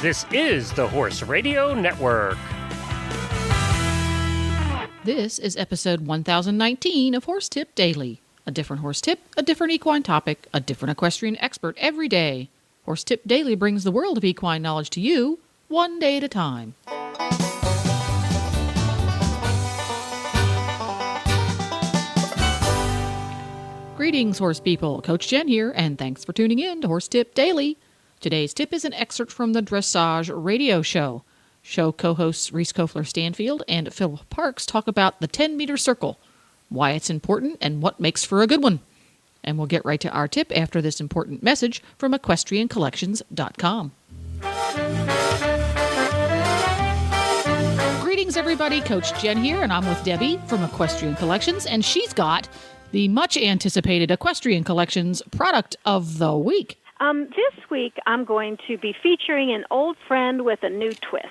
This is the Horse Radio Network. This is episode 1019 of Horse Tip Daily. A different horse tip, a different equine topic, a different equestrian expert every day. Horse Tip Daily brings the world of equine knowledge to you, one day at a time. Greetings, horse people. Coach Jen here, and thanks for tuning in to Horse Tip Daily. Today's tip is an excerpt from the Dressage Radio Show. Show co-hosts Reese Kofler-Stanfield and Phil Parks talk about the 10-meter circle, why it's important, and what makes for a good one. And we'll get right to our tip after this important message from EquestrianCollections.com. Greetings, everybody. Coach Jen here, and I'm with Debbie from Equestrian Collections, and she's got the much-anticipated Equestrian Collections product of the week. This week, I'm going to be featuring an old friend with a new twist.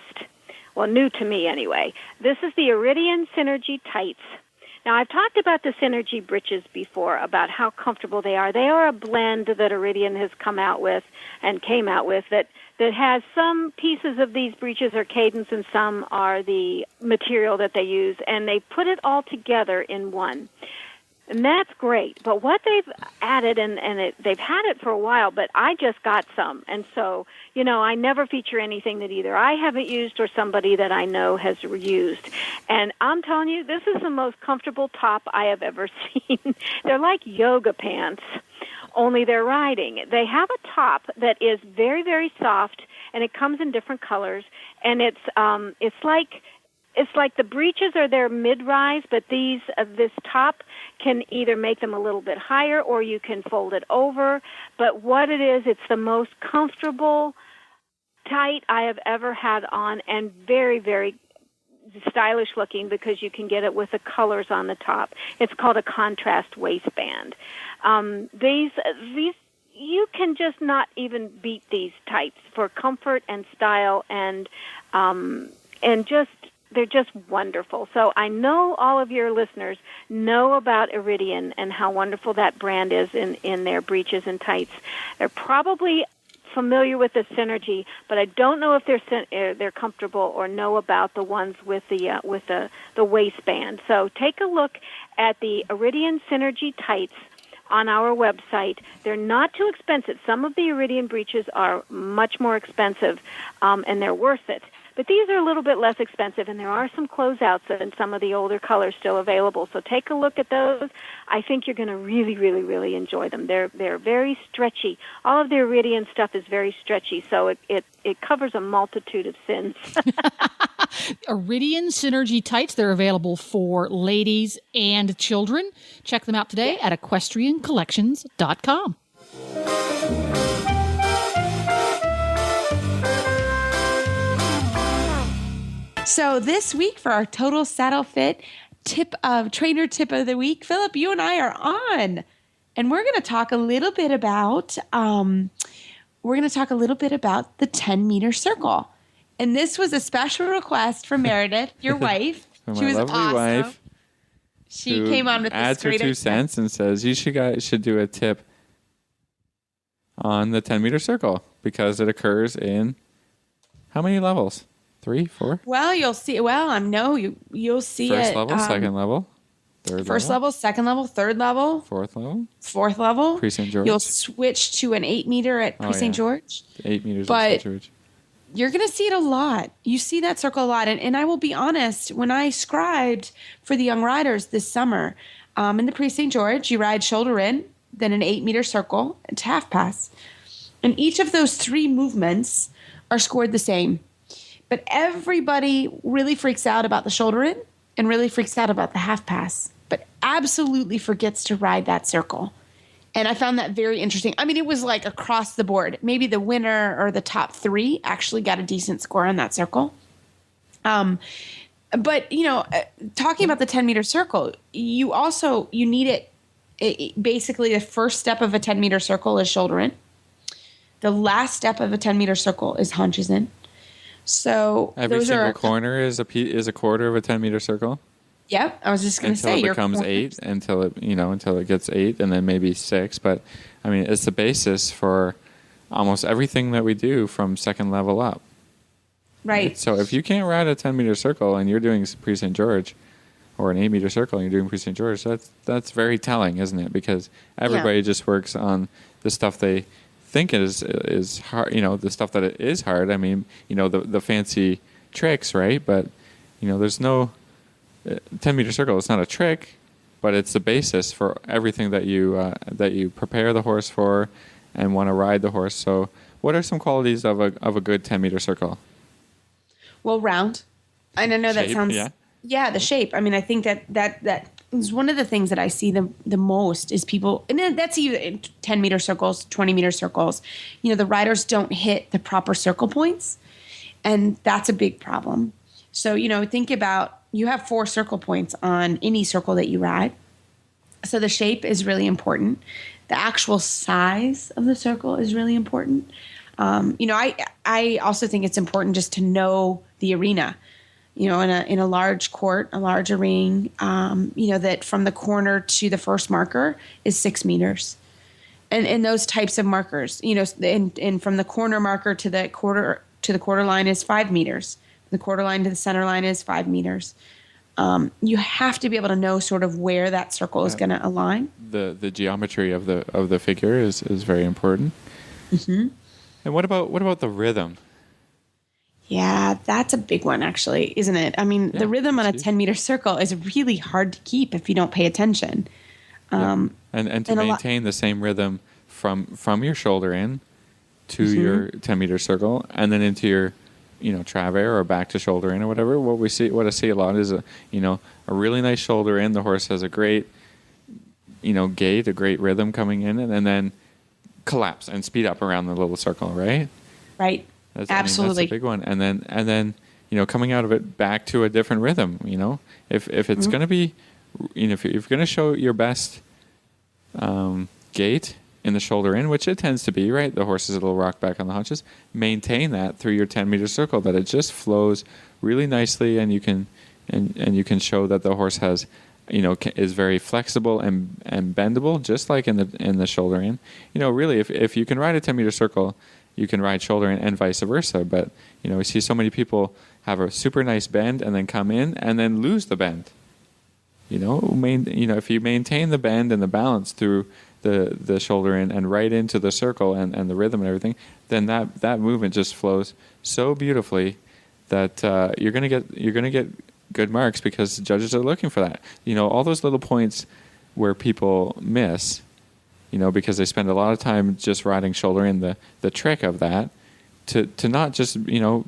Well, new to me, anyway. This is the Iridian Synergy Tights. Now, I've talked about the Synergy breeches before, about how comfortable they are. They are a blend that Iridian has come out with and came out with that has some pieces of these breeches are cadence and some are the material that they use, and they put it all together in one. And that's great. But what they've added, they've had it for a while, but I just got some. And so, I never feature anything that either I haven't used or somebody that I know has used. And I'm telling you, this is the most comfortable top I have ever seen. They're like yoga pants, only they're riding. They have a top that is very, very soft, and it comes in different colors. And it's like the breeches are their mid-rise, but this top can either make them a little bit higher or you can fold it over. But what it is, it's the most comfortable tight I have ever had on, and very, very stylish looking because you can get it with the colors on the top. It's called a contrast waistband. These you can just not even beat these tights for comfort and style and just. They're just wonderful. So I know all of your listeners know about Iridian and how wonderful that brand is in their breeches and tights. They're probably familiar with the Synergy, but I don't know if they're comfortable or know about the ones with the waistband. So take a look at the Iridian Synergy tights on our website. They're not too expensive. Some of the Iridian breeches are much more expensive, and they're worth it. But these are a little bit less expensive, and there are some closeouts and some of the older colors still available. So take a look at those. I think you're going to really, really, really enjoy them. They're very stretchy. All of the Iridian stuff is very stretchy, so it covers a multitude of sins. Iridian Synergy Tights. They're available for ladies and children. Check them out today at EquestrianCollections.com. So this week for our Total Saddle Fit trainer tip of the week, Philip, you and I are on, and we're going to talk a little bit about the 10-meter circle. And this was a special request from Meredith, your wife. From she was my lovely awesome. wife. She came on with this adds her great 2 cents and says you should do a tip on the 10-meter circle because it occurs in how many levels? 3, 4? Well, you'll see. You'll see First it. level, second level, third First level, second level, third level, fourth level. Pre-St. George. You'll switch to an 8-meter at Pre-St. George. 8 meters But at St. George. You're going to see it a lot. You see that circle a lot. And I will be honest, when I scribed for the young riders this summer, in the Pre-St. George, you ride shoulder in, then an 8-meter circle, and half pass. And each of those 3 movements are scored the same. But everybody really freaks out about the shoulder in and really freaks out about the half pass, but absolutely forgets to ride that circle. And I found that very interesting. I mean, it was like across the board. Maybe the winner or the top 3 actually got a decent score on that circle. But, talking about the 10-meter circle, you need it. Basically, the first step of a 10-meter circle is shoulder in. The last step of a 10-meter circle is haunches in. So every single corner is a quarter of a 10-meter circle. Yep, I was just going to say until it becomes 8, until it gets 8, and then maybe 6. But I mean, it's the basis for almost everything that we do from second level up. Right. So if you can't ride a 10-meter circle and you're doing Prix St. George, or an 8-meter circle and you're doing Prix St. George, that's very telling, isn't it? Because everybody just works on the stuff they think is hard, the stuff that it is hard. I mean, the fancy tricks, right? But, there's no 10-meter circle. It's not a trick, but it's the basis for everything that you prepare the horse for and want to ride the horse. So what are some qualities of a good 10-meter circle? Well, round. And I know that Shape, sounds... Yeah, the shape. I mean, I think that is one of the things that I see the most is people, and then that's even 10-meter circles, 20-meter circles. The riders don't hit the proper circle points, and that's a big problem. So, think about, you have 4 circle points on any circle that you ride. So the shape is really important. The actual size of the circle is really important. I also think it's important just to know the arena. In a large court, a larger ring, that from the corner to the first marker is 6 meters. And those types of markers, and from the corner marker to the quarter line is 5 meters. The quarter line to the center line is 5 meters. You have to be able to know sort of where that circle is going to align. The geometry of the figure is very important. Mm-hmm. And what about the rhythm? Yeah, that's a big one, actually, isn't it? I mean, the rhythm on a 10-meter circle is really hard to keep if you don't pay attention. And to maintain the same rhythm from your shoulder in to your 10-meter circle and then into your, travers or back to shoulder in or whatever. What I see a lot is a really nice shoulder in. The horse has a great, gait, a great rhythm coming in, and then collapse and speed up around the little circle, right? Right. Absolutely. That's a big one. And then coming out of it back to a different rhythm, if it's going to be, if you're going to show your best gait in the shoulder in, which it tends to be, right? The horse is a little rock back on the haunches. Maintain that through your 10-meter circle, that it just flows really nicely, and you can show that the horse has, is very flexible and bendable, just like in the shoulder in. Really, if you can ride a 10-meter circle, you can ride shoulder in and vice versa. But, we see so many people have a super nice bend and then come in and then lose the bend. If you maintain the bend and the balance through the shoulder in and right into the circle and the rhythm and everything, then that movement just flows so beautifully that you're gonna get good marks, because judges are looking for that. All those little points where people miss, because they spend a lot of time just riding shoulder in, the trick of that, to not just,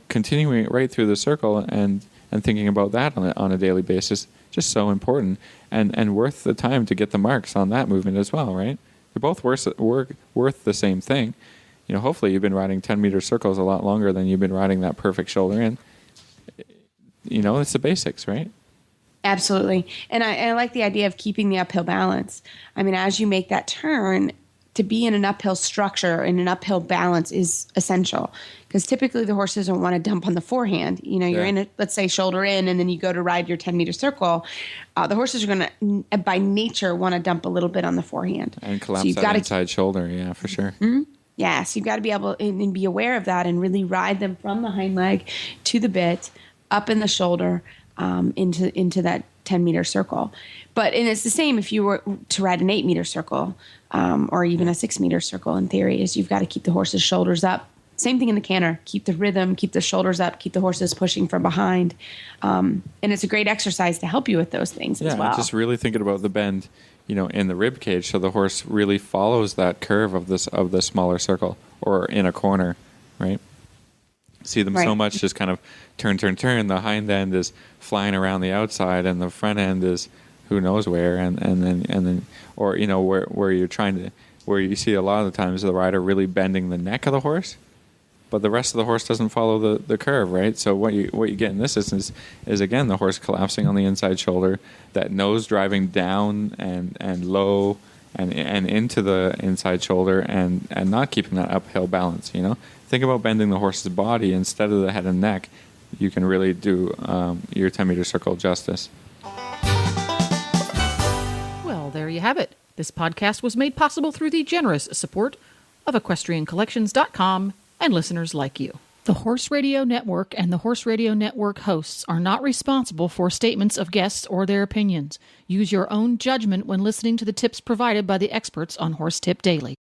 continuing it right through the circle and thinking about that on a daily basis, just so important and worth the time to get the marks on that movement as well, right? They're both worth the same thing. Hopefully you've been riding 10-meter circles a lot longer than you've been riding that perfect shoulder in. It's the basics, right? Absolutely. And I like the idea of keeping the uphill balance. I mean, as you make that turn, to be in an uphill structure and an uphill balance is essential, because typically the horse doesn't want to dump on the forehand. You're in let's say shoulder in, and then you go to ride your 10-meter circle. The horses are going to, by nature, want to dump a little bit on the forehand. And collapse that inside shoulder, yeah, for sure. Mm-hmm. Yeah, so you've got to be able and be aware of that and really ride them from the hind leg to the bit, up in the shoulder, into that 10-meter circle. And it's the same if you were to ride an 8-meter circle, or even a 6-meter circle. In theory, is you've got to keep the horse's shoulders up. Same thing in the canter. Keep the rhythm, keep the shoulders up, keep the horses pushing from behind. And it's a great exercise to help you with those things as well. Just really thinking about the bend, in the rib cage, so the horse really follows that curve of the smaller circle, or in a corner, right? See them so much just kind of turn. The hind end is flying around the outside, and the front end is who knows where, and then or where you're trying to, where you see a lot of the times the rider really bending the neck of the horse, but the rest of the horse doesn't follow the curve, right? So what you get in this instance is again the horse collapsing on the inside shoulder, that nose driving down and low and into the inside shoulder, and not keeping that uphill balance. Think about bending the horse's body instead of the head and neck. You can really do your 10-meter circle justice. Well, there you have it. This podcast was made possible through the generous support of EquestrianCollections.com and listeners like you. The Horse Radio Network and the Horse Radio Network hosts are not responsible for statements of guests or their opinions. Use your own judgment when listening to the tips provided by the experts on Horse Tip Daily.